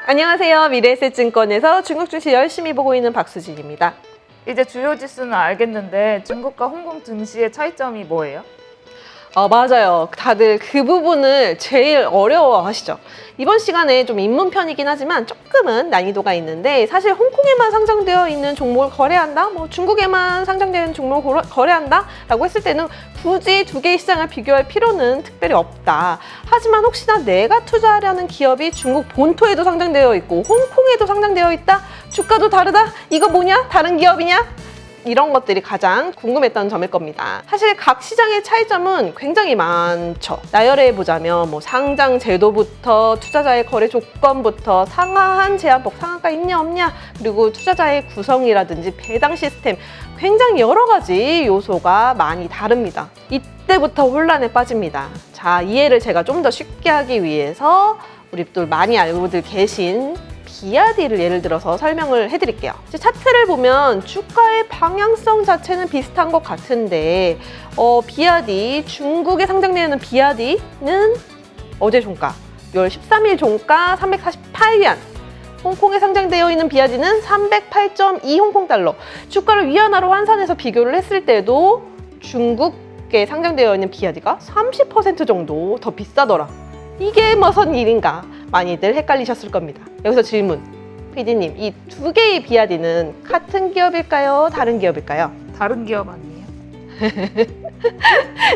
안녕하세요. 미래에셋증권에서 중국 증시 열심히 보고 있는 박수진입니다. 이제 주요 지수는 알겠는데 중국과 홍콩 증시의 차이점이 뭐예요? 맞아요. 다들 그 부분을 제일 어려워하시죠. 이번 시간에 좀 입문 편이긴 하지만 조금은 난이도가 있는데, 사실 홍콩에만 상장되어 있는 종목을 거래한다? 중국에만 상장되어 있는 종목을 거래한다? 라고 했을 때는 굳이 두 개의 시장을 비교할 필요는 특별히 없다. 하지만 혹시나 내가 투자하려는 기업이 중국 본토에도 상장되어 있고 홍콩에도 상장되어 있다? 주가도 다르다? 이거 뭐냐? 다른 기업이냐? 이런 것들이 가장 궁금했던 점일 겁니다. 사실 각 시장의 차이점은 굉장히 많죠. 나열해보자면 상장 제도부터 투자자의 거래 조건부터 상하한 제한폭, 상한가 있냐 없냐, 그리고 투자자의 구성이라든지 배당 시스템, 굉장히 여러 가지 요소가 많이 다릅니다. 이때부터 혼란에 빠집니다. 자, 이해를 제가 좀 더 쉽게 하기 위해서 우리 또 많이 알고들 계신 비아디를 예를 들어서 설명을 해드릴게요. 이제 차트를 보면 주가의 방향성 자체는 비슷한 것 같은데 비아디, 중국에 상장되는 비아디는 어제 종가 6월 13일 종가 348위안, 홍콩에 상장되어 있는 비아디는 308.2 홍콩달러. 주가를 위안화로 환산해서 비교를 했을 때도 중국에 상장되어 있는 비아디가 30% 정도 더 비싸더라. 이게 무슨 일인가? 많이들 헷갈리셨을 겁니다. 여기서 질문. PD님, 이 두 개의 비아디는 같은 기업일까요? 다른 기업일까요? 다른 기업 아니에요?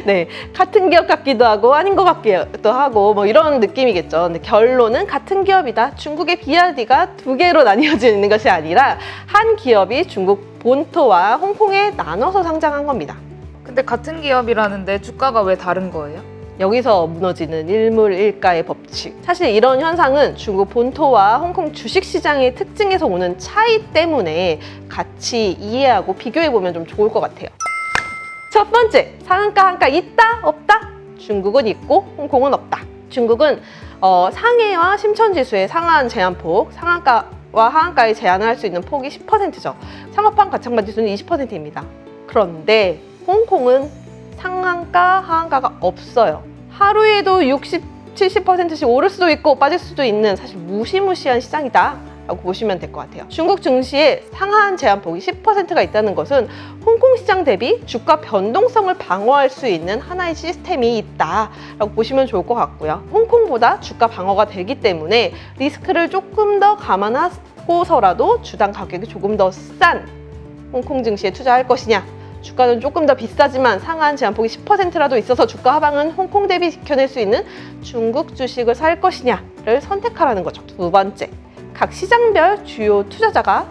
네, 같은 기업 같기도 하고 아닌 것 같기도 하고 이런 느낌이겠죠. 근데 결론은 같은 기업이다. 중국의 비아디가 두 개로 나뉘어져 있는 것이 아니라 한 기업이 중국 본토와 홍콩에 나눠서 상장한 겁니다. 근데 같은 기업이라는데 주가가 왜 다른 거예요? 여기서 무너지는 일물일가의 법칙. 사실 이런 현상은 중국 본토와 홍콩 주식시장의 특징에서 오는 차이 때문에 같이 이해하고 비교해보면 좀 좋을 것 같아요. 첫 번째, 상한가 한가 있다? 없다? 중국은 있고 홍콩은 없다. 중국은 상해와 심천지수의 상한 제한폭, 상한가와 하한가의 제한을 할 수 있는 폭이 10%죠. 상업판 가청반 지수는 20%입니다. 그런데 홍콩은 상한가, 하한가가 없어요. 하루에도 60, 70%씩 오를 수도 있고 빠질 수도 있는 사실 무시무시한 시장이다 라고 보시면 될 것 같아요. 중국 증시에 상한 제한폭이 10%가 있다는 것은 홍콩 시장 대비 주가 변동성을 방어할 수 있는 하나의 시스템이 있다 라고 보시면 좋을 것 같고요. 홍콩보다 주가 방어가 되기 때문에 리스크를 조금 더 감안하고서라도 주당 가격이 조금 더 싼 홍콩 증시에 투자할 것이냐, 주가는 조금 더 비싸지만 상한 제한폭이 10%라도 있어서 주가 하방은 홍콩 대비 지켜낼 수 있는 중국 주식을 살 것이냐를 선택하라는 거죠. 두 번째, 각 시장별 주요 투자자가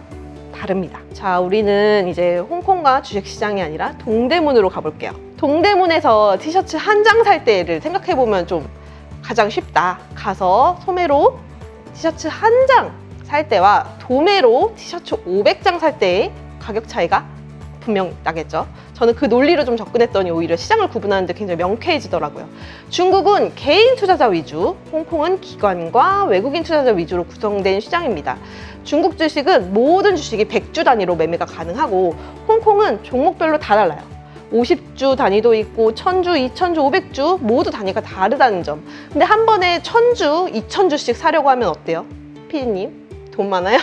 다릅니다. 자, 우리는 이제 홍콩과 주식시장이 아니라 동대문으로 가볼게요. 동대문에서 티셔츠 한 장 살 때를 생각해보면 좀 가장 쉽다. 가서 소매로 티셔츠 한 장 살 때와 도매로 티셔츠 500장 살 때의 가격 차이가 분명 나겠죠. 저는 그 논리로 좀 접근했더니 오히려 시장을 구분하는데 굉장히 명쾌해지더라고요. 중국은 개인 투자자 위주, 홍콩은 기관과 외국인 투자자 위주로 구성된 시장입니다. 중국 주식은 모든 주식이 100주 단위로 매매가 가능하고 홍콩은 종목별로 다 달라요. 50주 단위도 있고 1000주, 2000주, 500주 모두 단위가 다르다는 점. 근데 한 번에 1000주, 2000주씩 사려고 하면 어때요? 피디님, 돈 많아요?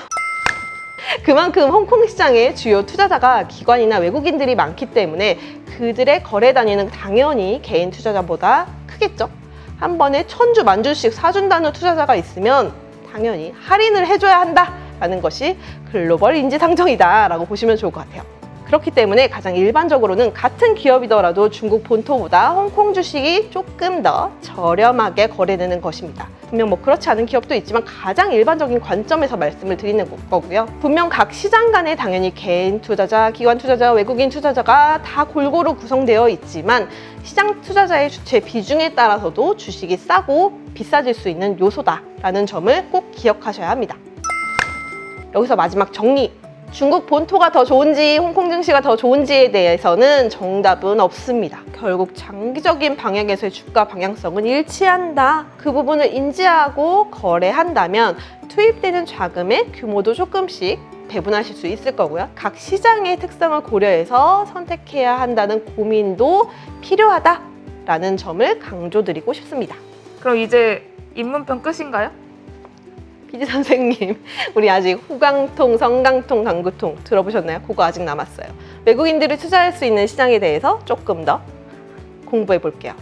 그만큼 홍콩 시장의 주요 투자자가 기관이나 외국인들이 많기 때문에 그들의 거래 단위는 당연히 개인 투자자보다 크겠죠. 한 번에 1000주, 만주씩 사준다는 투자자가 있으면 당연히 할인을 해줘야 한다라는 것이 글로벌 인지상정이다 라고 보시면 좋을 것 같아요. 그렇기 때문에 가장 일반적으로는 같은 기업이더라도 중국 본토보다 홍콩 주식이 조금 더 저렴하게 거래되는 것입니다. 분명 그렇지 않은 기업도 있지만 가장 일반적인 관점에서 말씀을 드리는 거고요. 분명 각 시장 간에 당연히 개인 투자자, 기관 투자자, 외국인 투자자가 다 골고루 구성되어 있지만 시장 투자자의 주체 비중에 따라서도 주식이 싸고 비싸질 수 있는 요소다라는 점을 꼭 기억하셔야 합니다. 여기서 마지막 정리. 중국 본토가 더 좋은지 홍콩 증시가 더 좋은지에 대해서는 정답은 없습니다. 결국 장기적인 방향에서의 주가 방향성은 일치한다. 그 부분을 인지하고 거래한다면 투입되는 자금의 규모도 조금씩 배분하실 수 있을 거고요. 각 시장의 특성을 고려해서 선택해야 한다는 고민도 필요하다라는 점을 강조드리고 싶습니다. 그럼 이제 입문편 끝인가요? 피디 선생님, 우리 아직 후강통, 성강통, 강구통 들어보셨나요? 그거 아직 남았어요. 외국인들이 투자할 수 있는 시장에 대해서 조금 더 공부해 볼게요.